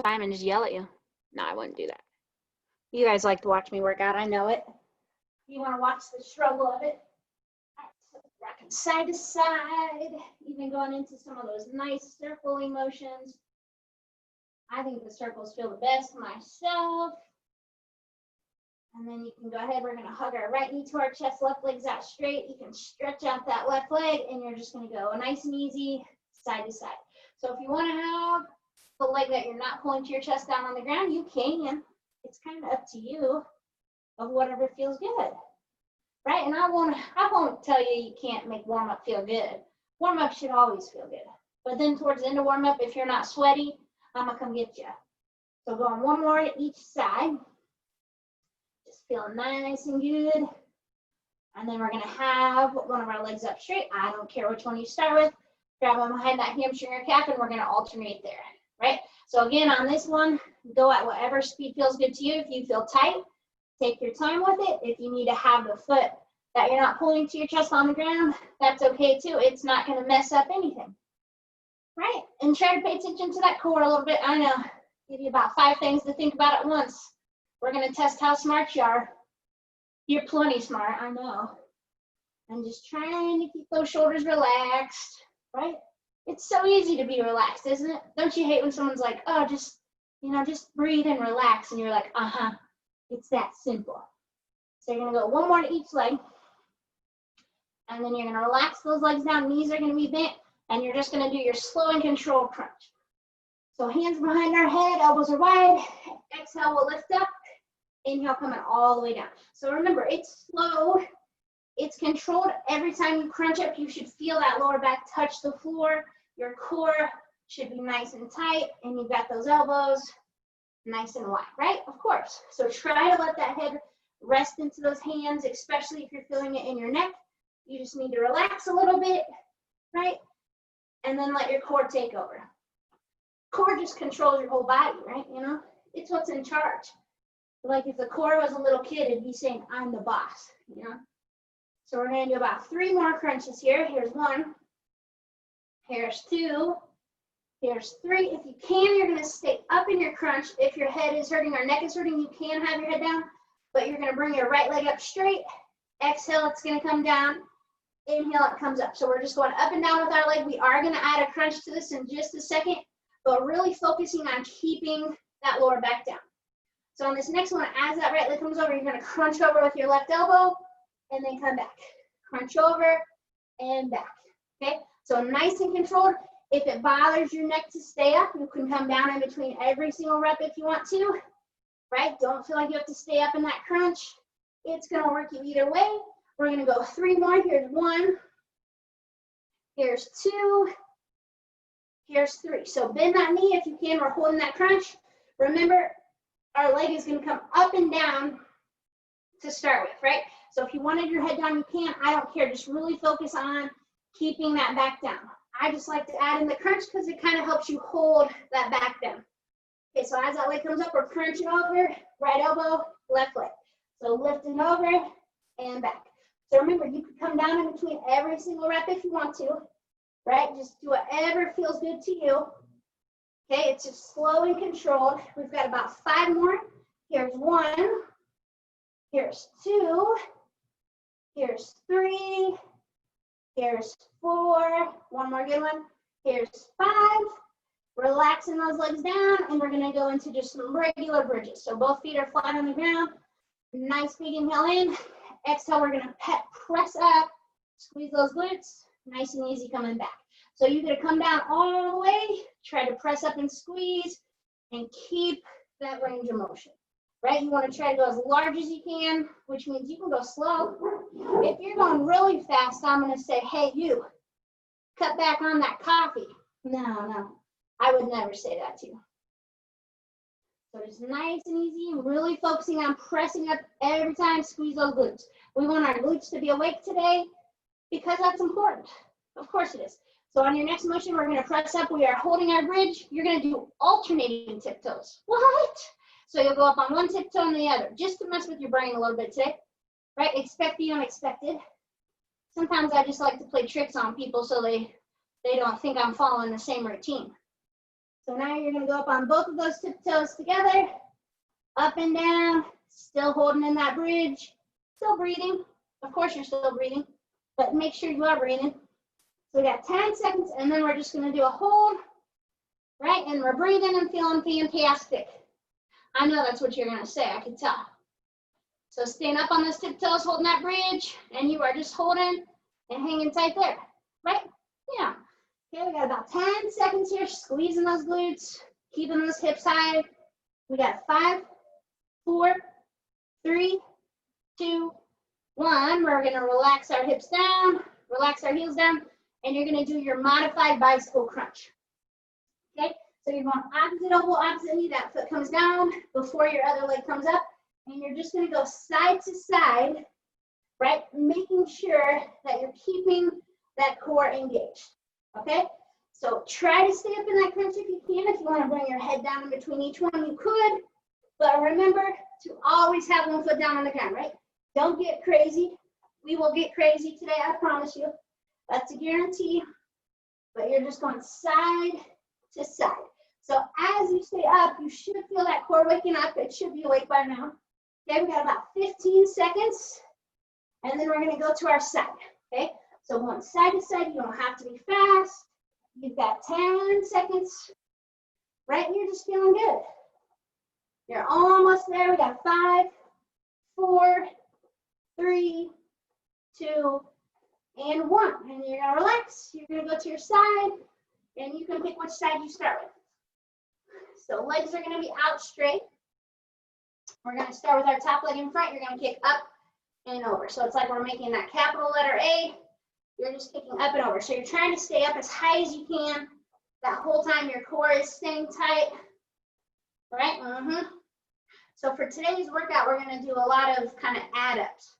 time and just yell at you. No, I wouldn't do that. You guys like to watch me work out. I know it. You want to watch the struggle of it. All right, so rocking side to side, even going into some of those nice circling motions. I think the circles feel the best myself. And then you can go ahead. We're going to hug our right knee to our chest, left leg's out straight. You can stretch out that left leg, and you're just going to go nice and easy side to side. So if you want to have the leg that you're not pulling to your chest down on the ground, you can. It's kind of up to you of whatever feels good, right? And I won't tell you can't make warm-up feel good. Warm-up should always feel good. But then towards the end of warm-up, if you're not sweaty, I'm going to come get you. So going one more to each side. Just feeling nice and good. And then we're going to have one of our legs up straight. I don't care which one you start with. Grab them behind that hamstring or calf, and we're going to alternate there, right? So again, on this one, go at whatever speed feels good to you. If you feel tight, take your time with it. If you need to have the foot that you're not pulling to your chest on the ground, that's okay too. It's not going to mess up anything, right? And try to pay attention to that core a little bit. I know, give you about 5 things to think about at once. We're going to test how smart you are. You're plenty smart, I know. And just trying to keep those shoulders relaxed, right? It's so easy to be relaxed, isn't it? Don't you hate when someone's like, oh, just breathe and relax. And you're like, it's that simple. So you're going to go one more to each leg. And then you're going to relax those legs down. Knees are going to be bent. And you're just going to do your slow and controlled crunch. So hands behind our head, elbows are wide. Exhale, we'll lift up. Inhale, coming all the way down. So remember, it's slow. It's controlled. Every time you crunch up, you should feel that lower back touch the floor. Your core should be nice and tight, and you've got those elbows nice and wide, right? Of course. So try to let that head rest into those hands, especially if you're feeling it in your neck. You just need to relax a little bit, right? And then let your core take over. Core just controls your whole body, right? You know, it's what's in charge. Like if the core was a little kid, it'd be saying, I'm the boss, you know? So we're going to do about 3 more crunches here. Here's 1. Here's 2. Here's 3. If you can, you're going to stay up in your crunch. If your head is hurting or neck is hurting, you can have your head down, but you're going to bring your right leg up straight. Exhale, it's going to come down. Inhale, it comes up. So we're just going up and down with our leg. We are going to add a crunch to this in just a second, but really focusing on keeping that lower back down. So on this next one, as that right leg comes over, you're going to crunch over with your left elbow and then come back. Crunch over and back, okay? So nice and controlled. If it bothers your neck to stay up, you can come down in between every single rep if you want to, right? Don't feel like you have to stay up in that crunch. It's going to work you either way. We're going to go 3 more. Here's 1. Here's 2. Here's 3. So bend that knee if you can. We're holding that crunch. Remember, our leg is going to come up and down to start with, right? So if you wanted your head down, you can. I don't care. Just really focus on keeping that back down. I just like to add in the crunch because it kind of helps you hold that back down. Okay, so as that leg comes up, we're crunching over, right elbow, left leg. So lifting over and back. So remember, you can come down in between every single rep if you want to, right? Just do whatever feels good to you. Okay, it's just slow and controlled. We've got about 5 more. Here's 1. Here's 2. Here's 3. Here's 4. One more good one. Here's 5. Relaxing those legs down, and we're going to go into just some regular bridges. So both feet are flat on the ground. Nice big inhale in. Exhale, we're going to press up. Squeeze those glutes. Nice and easy coming back. So you're going to come down all the way. Try to press up and squeeze, and keep that range of motion. Right? You want to try to go as large as you can, which means you can go slow. If you're going really fast, I'm going to say, hey, you, cut back on that coffee. No, I would never say that to you. So just nice and easy, really focusing on pressing up every time, squeeze those glutes. We want our glutes to be awake today because that's important. Of course it is. So on your next motion, we're going to press up. We are holding our bridge. You're going to do alternating tiptoes. What? So you'll go up on one tiptoe and the other, just to mess with your brain a little bit today, right? Expect the unexpected. Sometimes I just like to play tricks on people so they don't think I'm following the same routine. So now you're gonna go up on both of those tiptoes together, up and down, still holding in that bridge, still breathing. Of course you're still breathing, but make sure you are breathing. So we got 10 seconds, and then we're just gonna do a hold, right? And we're breathing and feeling fantastic. I know that's what you're gonna say, I can tell. So stand up on those tiptoes, holding that bridge, and you are just holding and hanging tight there, right? Yeah. Okay, we got about 10 seconds here, squeezing those glutes, keeping those hips high. We got 5, 4, 3, 2, 1. We're gonna relax our hips down, relax our heels down, and you're gonna do your modified bicycle crunch. Okay, so you're going opposite elbow, opposite knee, that foot comes down before your other leg comes up, and you're just gonna go side to side, right? Making sure that you're keeping that core engaged, okay? So try to stay up in that crunch if you can. If you wanna bring your head down in between each one, you could, but remember to always have one foot down on the ground, right? Don't get crazy. We will get crazy today, I promise you. That's a guarantee, but you're just going side to side. So as you stay up, you should feel that core waking up. It should be awake by now. Okay, we got about 15 seconds, and then we're gonna go to our side, okay? So going side to side, you don't have to be fast. You've got 10 seconds, right? You're just feeling good. You're almost there. We got 5, 4, 3, 2, and 1. And you're gonna relax. You're gonna go to your side, and you can pick which side you start with. So legs are gonna be out straight. We're gonna start with our top leg in front. You're gonna kick up and over. So it's like we're making that capital letter A. You're just kicking up and over. So you're trying to stay up as high as you can. That whole time your core is staying tight, right? So for today's workout, we're gonna do a lot of kind of add-ups.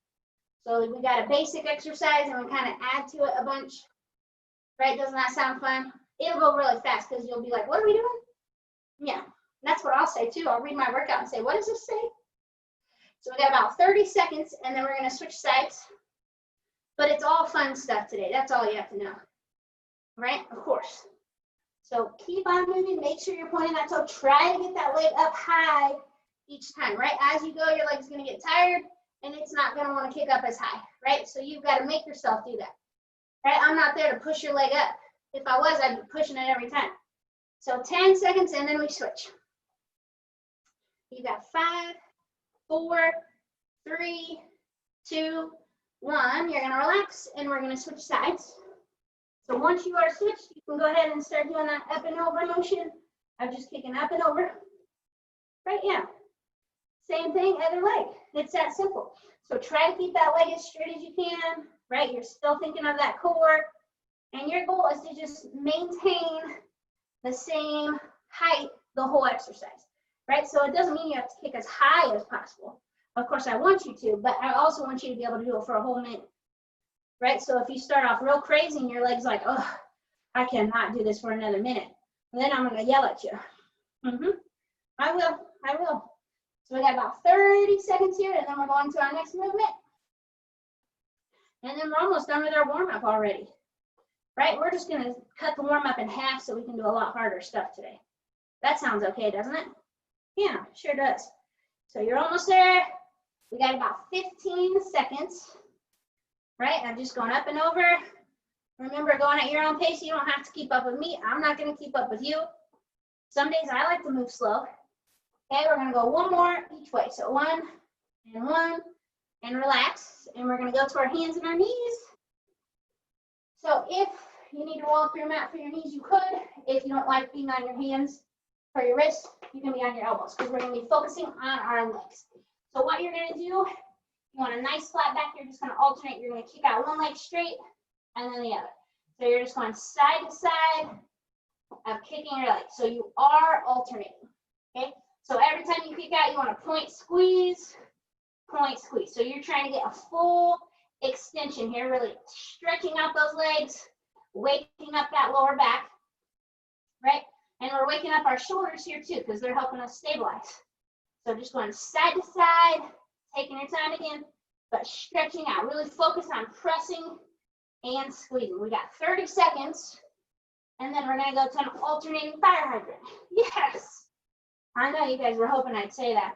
So we got a basic exercise and we kind of add to it a bunch, right? Doesn't that sound fun? It'll go really fast because you'll be like, what are we doing? Yeah, that's what I'll say too. I'll read my workout and say, what does this say? So we got about 30 seconds and then we're gonna switch sides. But it's all fun stuff today. That's all you have to know, right? Of course. So keep on moving. Make sure you're pointing that toe. Try to get that leg up high each time, right? As you go, your leg's gonna get tired and it's not gonna wanna kick up as high, right? So you've gotta make yourself do that, right? I'm not there to push your leg up. If I was, I'd be pushing it every time. So 10 seconds and then we switch. You got 5, 4, 3, 2, 1. You're gonna relax and we're gonna switch sides. So once you are switched, you can go ahead and start doing that up and over motion of just kicking up and over. Right, yeah. Same thing, other leg. It's that simple. So try to keep that leg as straight as you can, right? You're still thinking of that core. And your goal is to just maintain the same height the whole exercise, right? So it doesn't mean you have to kick as high as possible. Of course, I want you to, but I also want you to be able to do it for a whole minute, right? So if you start off real crazy and your leg's like, oh, I cannot do this for another minute, then I'm gonna yell at you. I will. So we got about 30 seconds here, and then we're going to our next movement. And then we're almost done with our warm-up already, right? We're just gonna cut the warm-up in half so we can do a lot harder stuff today. That sounds okay, doesn't it? Yeah, sure does. So you're almost there. We got about 15 seconds, right? I'm just going up and over. Remember, going at your own pace. You don't have to keep up with me. I'm not gonna keep up with you. Some days I like to move slow. Okay, we're gonna go one more each way. So 1 and relax. And we're gonna go to our hands and our knees. So if you need to roll up your mat for your knees, you could. If you don't like being on your hands for your wrists, you can be on your elbows because we're gonna be focusing on our legs. So what you're gonna do, you want a nice flat back, you're just gonna alternate. You're gonna kick out one leg straight and then the other. So you're just going side to side of kicking your leg. So you are alternating, okay? So every time you kick out, you wanna point, squeeze. So you're trying to get a full extension here, really stretching out those legs, waking up that lower back, right? And we're waking up our shoulders here too, because they're helping us stabilize. So just going side to side, taking your time again, but stretching out. Really focus on pressing and squeezing. We got 30 seconds. And then we're gonna go to an alternating fire hydrant. Yes. I know you guys were hoping I'd say that.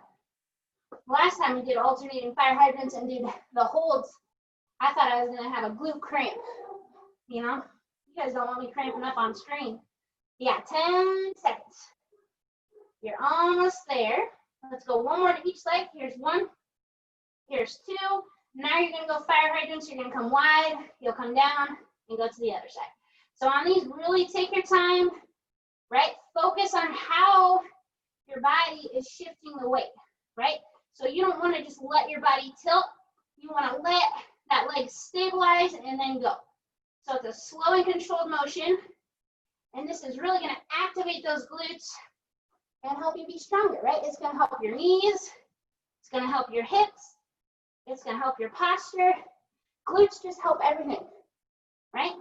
Last time we did alternating fire hydrants and did the holds, I thought I was gonna have a glute cramp. You know, you guys don't want me cramping up on screen. Yeah, 10 seconds. You're almost there. Let's go one more to each leg. Here's one. Here's two. Now you're gonna go fire hydrants. You're gonna come wide. You'll come down and go to the other side. So on these, really take your time, right? Focus on how your body is shifting the weight, right? So you don't want to just let your body tilt. You want to let that leg stabilize and then go. So it's a slow and controlled motion. And this is really going to activate those glutes and help you be stronger, right? It's going to help your knees. It's going to help your hips. It's going to help your posture. Glutes just help everything, right?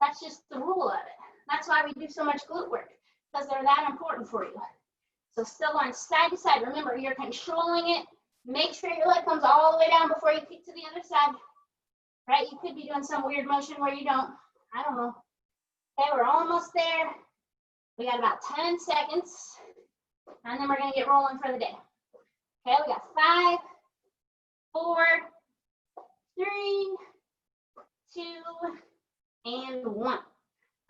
That's just the rule of it. That's why we do so much glute work, because they're that important for you. So still going side to side. Remember, you're controlling it. Make sure your leg comes all the way down before you kick to the other side, right? You could be doing some weird motion where you don't. I don't know. Okay, we're almost there. We got about 10 seconds, and then we're going to get rolling for the day. Okay, we got 5, 4, 3, 2, and 1.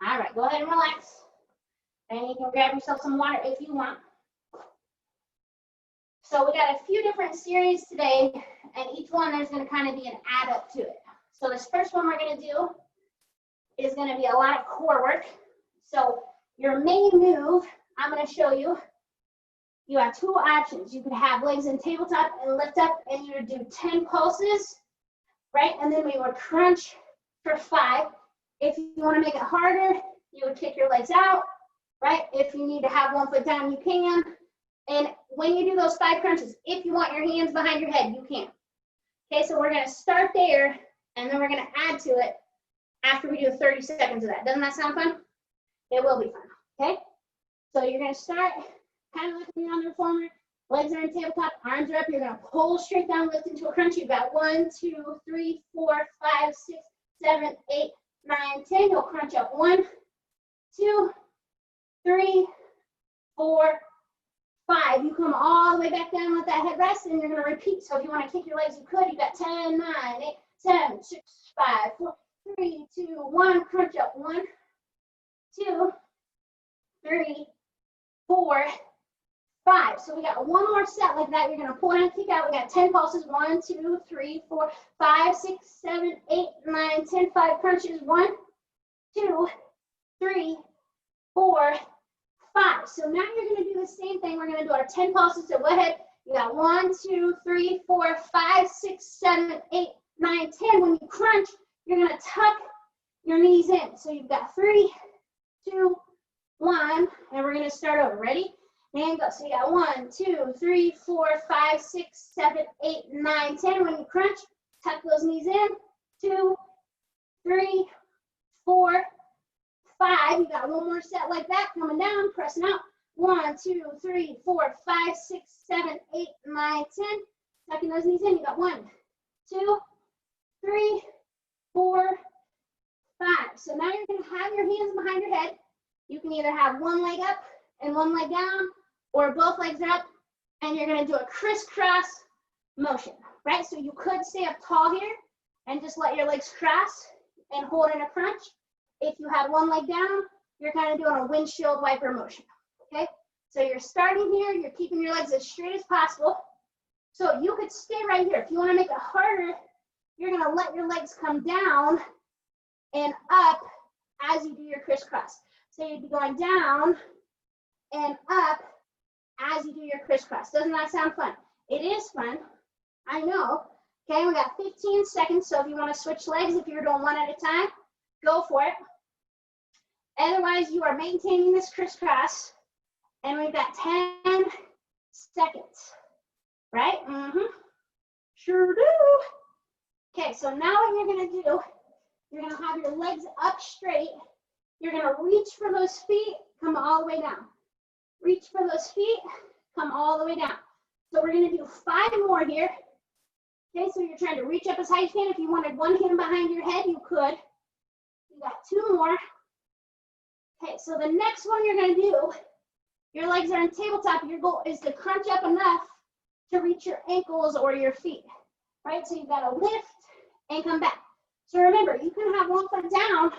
All right, go ahead and relax. And you can grab yourself some water if you want. So we got a few different series today, and each one there's going to kind of be an add up to it. So this first one we're going to do is going to be a lot of core work. So your main move, I'm going to show you. You have two options. You could have legs in tabletop and lift up, and you would do 10 pulses, right? And then we would crunch for 5. If you want to make it harder, you would kick your legs out, right? If you need to have one foot down, you can. And when you do those 5 crunches, if you want your hands behind your head, you can. Okay, so we're going to start there, and then we're going to add to it after we do 30 seconds of that. Doesn't that sound fun? It will be fun, okay? So you're going to start kind of lifting on the reformer. Legs are in tabletop, arms are up. You're going to pull straight down, lift into a crunch. You've got 1, 2, 3, 4, 5, 6, 7, 8, 9, 10. You'll crunch up 1, 2, 3, 4, 5. You come all the way back down, let that head rest, and you're going to repeat. So if you want to kick your legs, you could. You've got 10, 9, 8, 7, 6, 5, 4, 3, 2, 1. Crunch up 1, 2, 3, 4, 5. So we got one more set like that. You're going to pull and kick out. We got 10 pulses. 1, 2, 3, 4, 5, 6, 7, 8, 9, 10. 5 crunches. 1, 2, 3, 4, 5. So now you're going to do the same thing. We're going to do our 10 pulses. So go ahead. You got 1, 2, 3, 4, 5, 6, 7, 8, 9, 10. When you crunch, you're going to tuck your knees in. So you've got 3, 2, 1, and we're going to start over. Ready? And go. So you got 1, 2, 3, 4, 5, 6, 7, 8, 9, 10. When you crunch, tuck those knees in. 2, 3, 4, 5. You got one more set like that. Coming down, pressing out. 1, 2, 3, 4, 5, 6, 7, 8, 9, 10. Tucking those knees in. You got 1, 2, 3, 4, 5. So now you're going to have your hands behind your head. You can either have one leg up and one leg down, or both legs up, and you're going to do a crisscross motion, right? So you could stay up tall here and just let your legs cross and hold in a crunch. If you had one leg down, you're kind of doing a windshield wiper motion, okay? So you're starting here, you're keeping your legs as straight as possible. So you could stay right here. If you want to make it harder, you're going to let your legs come down and up as you do your crisscross. So you'd be going down and up as you do your crisscross. Doesn't that sound fun? It is fun. I know. Okay, we got 15 seconds. So if you want to switch legs, if you're doing one at a time, go for it. Otherwise, you are maintaining this crisscross. And we've got 10 seconds. Right? Sure do. Okay, so now what you're going to do, you're going to have your legs up straight. You're going to reach for those feet, come all the way down. Reach for those feet, come all the way down. So we're going to do 5 more here. Okay, so you're trying to reach up as high as you can. If you wanted one hand behind your head, you could. You got 2 more. Okay, so the next one you're gonna do, your legs are in tabletop, your goal is to crunch up enough to reach your ankles or your feet, right? So you've gotta lift and come back. So remember, you can have one foot down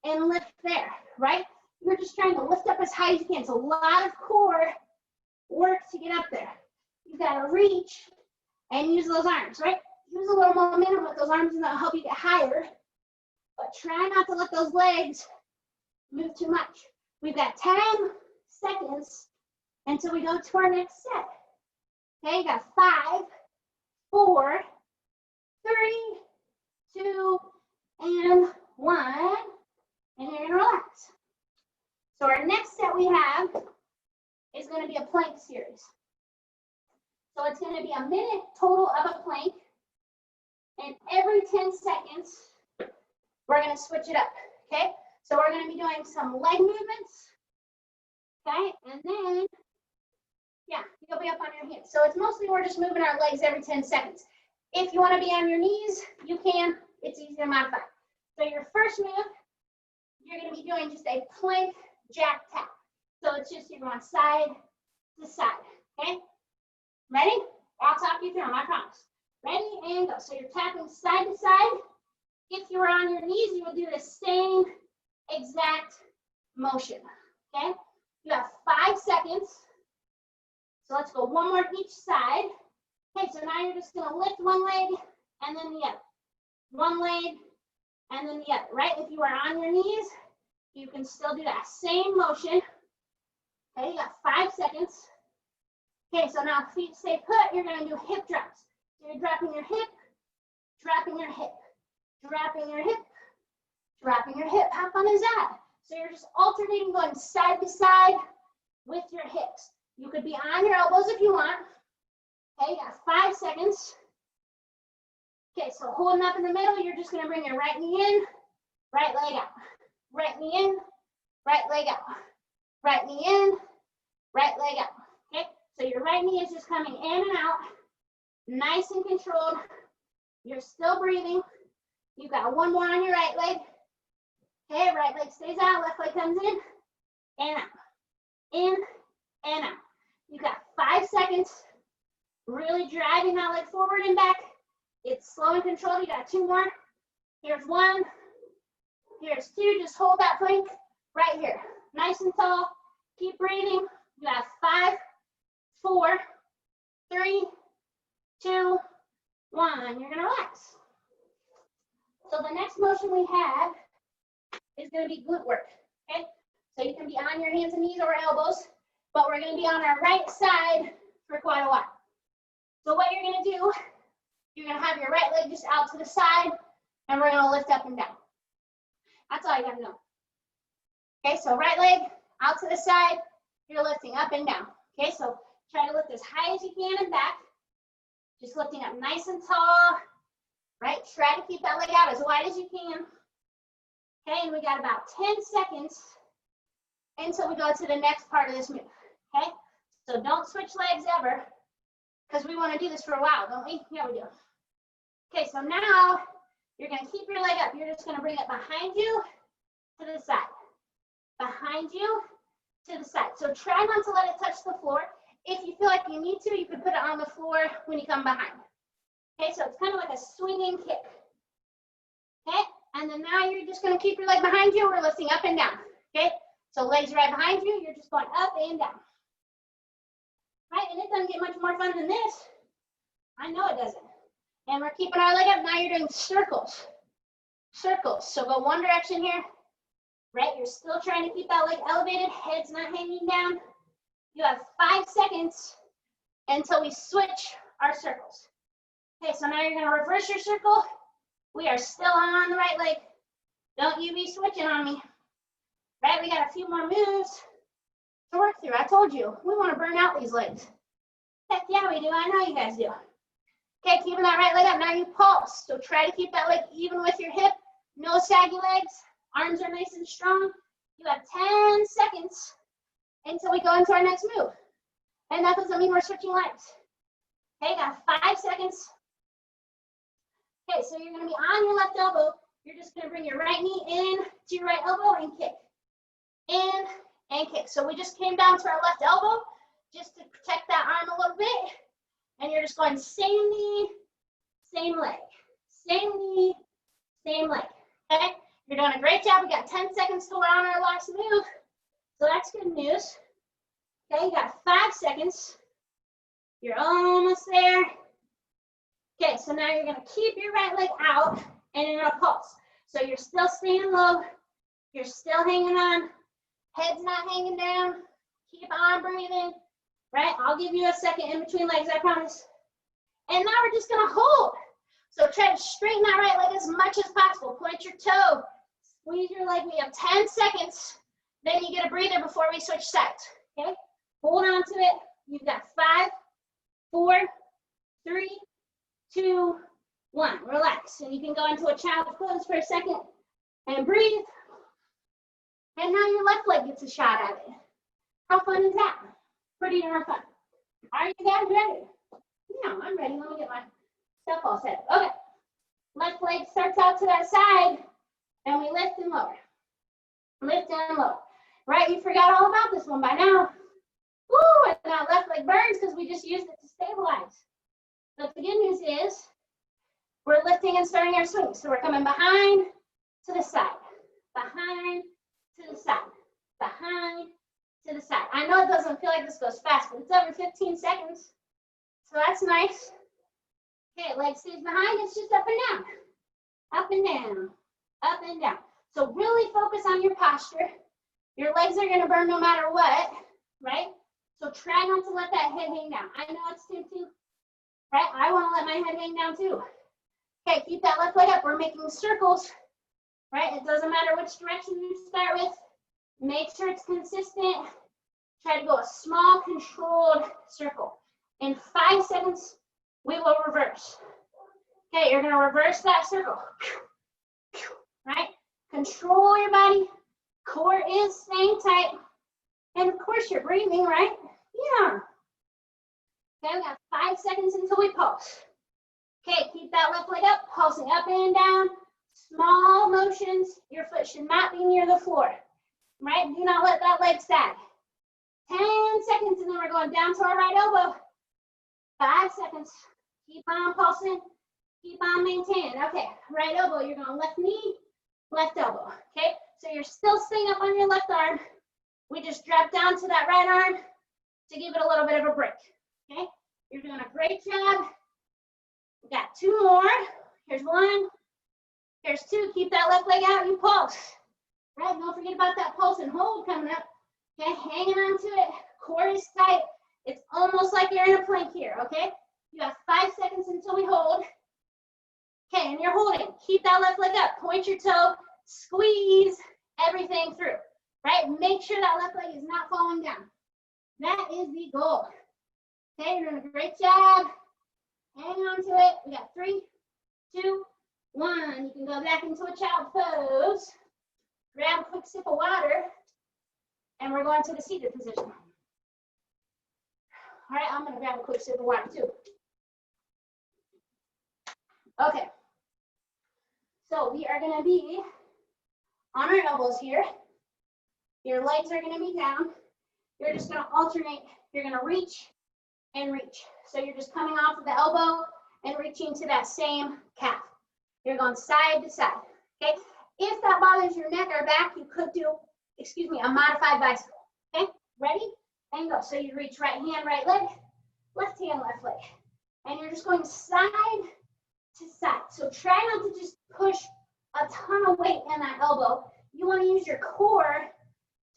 and lift there, right? You're just trying to lift up as high as you can. It's a lot of core work to get up there. You've got to reach and use those arms, right? Use a little momentum with those arms and that'll help you get higher. But try not to let those legs move too much. We've got 10 seconds until we go to our next set. Okay, you got 5, 4, 3, 2, and 1. And you're gonna relax. So our next set we have is gonna be a plank series. So it's gonna be a minute total of a plank. And every 10 seconds, we're gonna switch it up, okay? So we're gonna be doing some leg movements, okay? And then, yeah, you'll be up on your heels. So it's mostly we're just moving our legs every 10 seconds. If you wanna be on your knees, you can. It's easy to modify. So your first move, you're gonna be doing just a plank jack tap. So it's just you're going side to side, okay? Ready? I'll talk you through them, I promise. Ready, and go. So you're tapping side to side. If you were on your knees, you will do the same exact motion, okay? You have 5 seconds. So let's go one more each side. Okay, so now you're just gonna lift one leg and then the other. One leg and then the other, right? If you are on your knees, you can still do that same motion. Okay, you got 5 seconds. Okay, so now feet stay put, you're gonna do hip drops. So you're dropping your hip, dropping your hip, dropping your hip, dropping your hip. How fun is that? So you're just alternating, going side to side with your hips. You could be on your elbows if you want. Okay, you got 5 seconds. Okay, so holding up in the middle, you're just gonna bring your right knee in, right leg out. Right knee in, right leg out. Right knee in, right leg out. Okay, so your right knee is just coming in and out, nice and controlled. You're still breathing. You've got one more on your right leg. Okay, right leg stays out, left leg comes in and out, in and out. You've got 5 seconds, really driving that leg forward and back. It's slow and controlled. You got 2 more. Here's 1. Here's 2. Just hold that plank right here. Nice and tall. Keep breathing. You got 5, 4, 3, 2, 1. You're gonna relax. So the next motion we have is gonna be glute work. Okay? So you can be on your hands and knees or elbows, but we're gonna be on our right side for quite a while. So what you're gonna do, you're gonna have your right leg just out to the side, and we're gonna lift up and down. That's all you gotta know. Okay, so right leg out to the side, you're lifting up and down. Okay, so try to lift as high as you can and back. Just lifting up nice and tall, right? Try to keep that leg out as wide as you can. Okay, and we got about 10 seconds until we go to the next part of this move. Okay, so don't switch legs ever, because we want to do this for a while, don't we? Yeah, we do. Okay, so now you're going to keep your leg up. You're just going to bring it behind you to the side. Behind you to the side. So try not to let it touch the floor. If you feel like you need to, you can put it on the floor when you come behind. Okay, so it's kind of like a swinging kick. Okay, and then now you're just going to keep your leg behind you. We're lifting up and down. Okay, so legs right behind you. You're just going up and down. Right, and it doesn't get much more fun than this. I know it doesn't. And we're keeping our leg up. Now you're doing circles. Circles. So go one direction here. Right, you're still trying to keep that leg elevated. Head's not hanging down. You have 5 seconds until we switch our circles. Okay, so now you're going to reverse your circle. We are still on the right leg. Don't you be switching on me. Right, we got a few more moves to work through. I told you, we want to burn out these legs. Heck yeah, we do. I know you guys do. Okay, keeping that right leg up. Now you pulse. So try to keep that leg even with your hip. No saggy legs. Arms are nice and strong. You have 10 seconds until we go into our next move. And that doesn't mean we're switching legs. Okay, got 5 seconds. Okay, so you're going to be on your left elbow. You're just going to bring your right knee in to your right elbow and kick. in, and kick. So we just came down to our left elbow just to protect that arm a little bit. And you're just going same knee, same leg, same knee, same leg. Okay? You're doing a great job. We got 10 seconds to learn our last move. So that's good news. Okay, you got 5 seconds. You're almost there. Okay, so now you're gonna keep your right leg out and you're gonna pulse. So you're still staying low. You're still hanging on. Head's not hanging down. Keep on breathing, right? I'll give you a second in between legs, I promise. And now we're just gonna hold. So try to straighten that right leg as much as possible. Point your toe, squeeze your leg. We have 10 seconds. Then you get a breather before we switch sides, okay? Hold on to it. You've got 5, 4, 3, 2, 1. Relax. And you can go into a child's pose for a second and breathe. And now your left leg gets a shot at it. How fun is that? Pretty darn fun. Are you guys ready? Yeah, I'm ready. Let me get my stuff all set. Okay. Left leg starts out to that side, and we lift and lower. Lift and lower. Right? You forgot all about this one by now. Woo! And that left leg burns because we just used it to stabilize. But the good news is we're lifting and starting our swing. So we're coming behind to the side, behind to the side, behind to the side. I know it doesn't feel like this goes fast, but it's every 15 seconds. So that's nice. Okay, leg stays behind. It's just up and down, up and down, up and down. So really focus on your posture. Your legs are going to burn no matter what, right? So try not to let that head hang down. I know it's tempting, right? I want to let my head hang down too. Okay, keep that left leg up. We're making circles, right? It doesn't matter which direction you start with. Make sure it's consistent. Try to go a small, controlled circle. In 5 seconds, we will reverse. Okay, you're going to reverse that circle, right? Control your body. Core is staying tight. And of course, you're breathing, right? Yeah. Okay, we got 5 seconds until we pulse. Okay, keep that left leg up, pulsing up and down. Small motions. Your foot should not be near the floor, right? Do not let that leg sag. 10 seconds, and then we're going down to our right elbow. 5 seconds. Keep on pulsing. Keep on maintaining. Okay, right elbow. You're going left knee, left elbow. Okay, so you're still staying up on your left arm. We just drop down to that right arm to give it a little bit of a break. Okay, you're doing a great job. We got 2 more. Here's 1. Here's 2. Keep that left leg out. You pulse. Right, don't forget about that pulse and hold coming up. Okay, hanging on to it. Core is tight. It's almost like you're in a plank here, okay? You have 5 seconds until we hold. Okay, and you're holding. Keep that left leg up. Point your toe. Squeeze everything through, right? Make sure that left leg is not falling down. That is the goal. Okay, you're doing a great job. Hang on to it. We got 3, 2, 1. You can go back into a child pose. Grab a quick sip of water. And we're going to the seated position. All right, I'm going to grab a quick sip of water too. Okay. So we are going to be on our elbows here. Your legs are going to be down. You're just going to alternate. You're going to reach and reach. So you're just coming off of the elbow and reaching to that same calf. You're going side to side. Okay. If that bothers your neck or back, you could do, a modified bicycle. Okay, ready? And go. So you reach right hand, right leg, left hand, left leg. And you're just going side to side. So try not to just push a ton of weight in that elbow. You want to use your core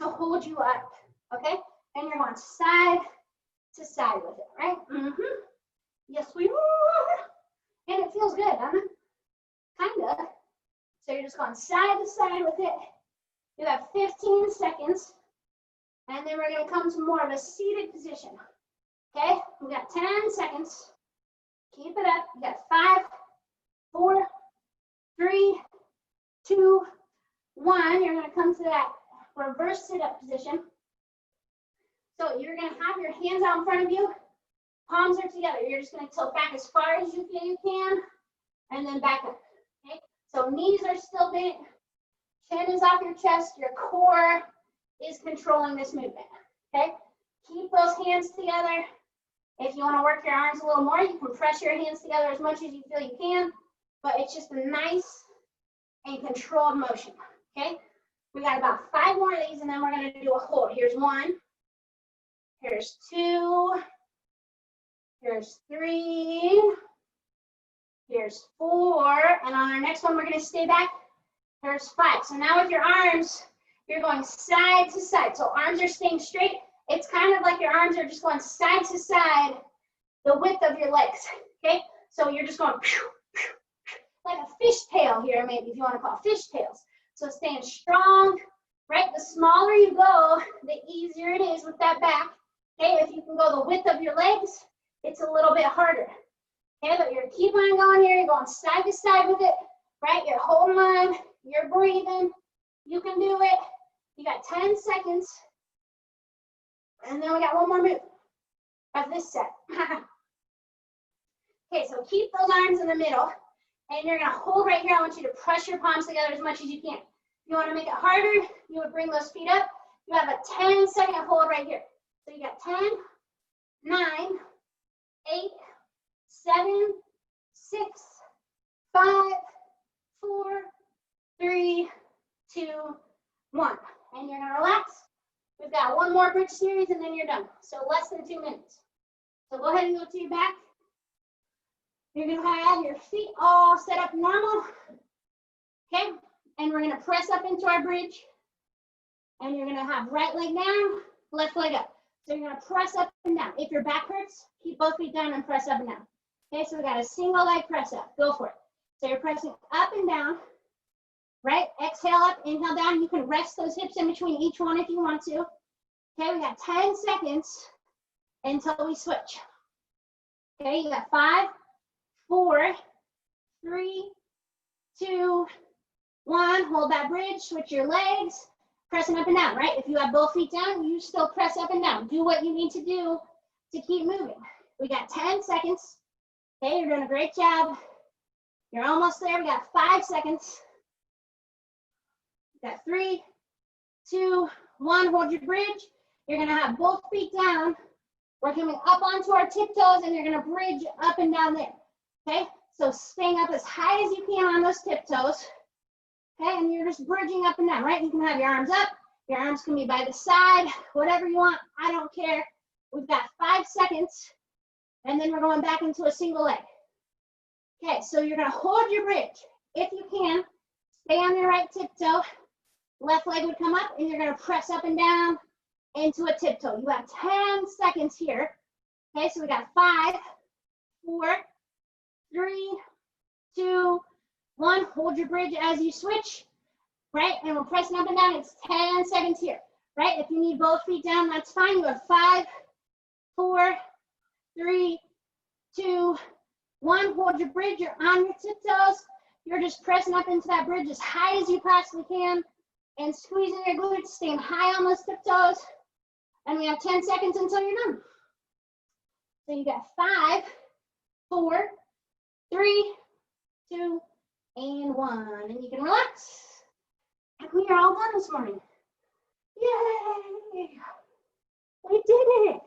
to hold you up. Okay? And you're going side to side with it, right? Mm-hmm. Yes, we are. And it feels good, doesn't it? Kinda. So you're just going side to side with it. You have 15 seconds, and then we're going to come to more of a seated position. Okay, we got 10 seconds. Keep it up. You got 5, 4, 3, 2, 1. You're going to come to that reverse sit-up position. So you're going to have your hands out in front of you. Palms are together. You're just going to tilt back as far as you feel you can, and then back up. Okay, so knees are still bent. Chin is off your chest, your core is controlling this movement, okay? Keep those hands together. If you want to work your arms a little more, you can press your hands together as much as you feel you can, but it's just a nice and controlled motion, okay? We got about 5 more of these, and then we're going to do a hold. Here's 1, here's 2, here's 3, here's 4, and on our next one, we're going to stay back. Here's 5. So now with your arms, you're going side to side. So arms are staying straight. It's kind of like your arms are just going side to side, the width of your legs, okay? So you're just going like a fishtail here, maybe if you want to call fishtails. So staying strong, right? The smaller you go, the easier it is with that back, okay? If you can go the width of your legs, it's a little bit harder, okay? But you're keep on going here, you're going side to side with it, right? You're holding on, you're breathing, you can do it. You got 10 seconds. And then we got one more move of this set. Okay, so keep those arms in the middle, and you're gonna hold right here. I want you to press your palms together as much as you can. If you wanna make it harder, you would bring those feet up. You have a 10-second hold right here. So you got 10, 9, 8, 7, 6, 5, 4, 3, 2, 1. And you're gonna relax. We've got one more bridge series and then you're done. So less than 2 minutes. So go ahead and go to your back. You're gonna have your feet all set up normal. Okay, and we're gonna press up into our bridge. And you're gonna have right leg down, left leg up. So you're gonna press up and down. If your back hurts, keep both feet down and press up and down. Okay, so we got a single leg press up. Go for it. So you're pressing up and down. Right? Exhale up, inhale down. You can rest those hips in between each one if you want to. Okay, we got 10 seconds until we switch. Okay, you got 5, 4, 3, 2, 1. Hold that bridge, switch your legs, pressing up and down, right? If you have both feet down, you still press up and down. Do what you need to do to keep moving. We got 10 seconds. Okay, you're doing a great job. You're almost there. We got 5 seconds. Got 3, 2, 1. Hold your bridge. You're gonna have both feet down. We're coming up onto our tiptoes, and you're gonna bridge up and down there. Okay, so staying up as high as you can on those tiptoes. Okay, and you're just bridging up and down, right? You can have your arms up. Your arms can be by the side, whatever you want. I don't care. We've got 5 seconds, and then we're going back into a single leg. Okay, so you're gonna hold your bridge. If you can, stay on your right tiptoe. Left leg would come up, and you're gonna press up and down into a tiptoe. You have 10 seconds here. Okay, so we got 5, 4, 3, 2, 1. Hold your bridge as you switch, right? And we're pressing up and down. It's 10 seconds here, right? If you need both feet down, that's fine. You have 5, 4, 3, 2, 1. Hold your bridge. You're on your tiptoes. You're just pressing up into that bridge as high as you possibly can. And squeezing your glutes, staying high on those tiptoes. And we have 10 seconds until you're done. So you got 5, 4, 3, 2, and 1. And you can relax. And we are all done this morning. Yay! We did it.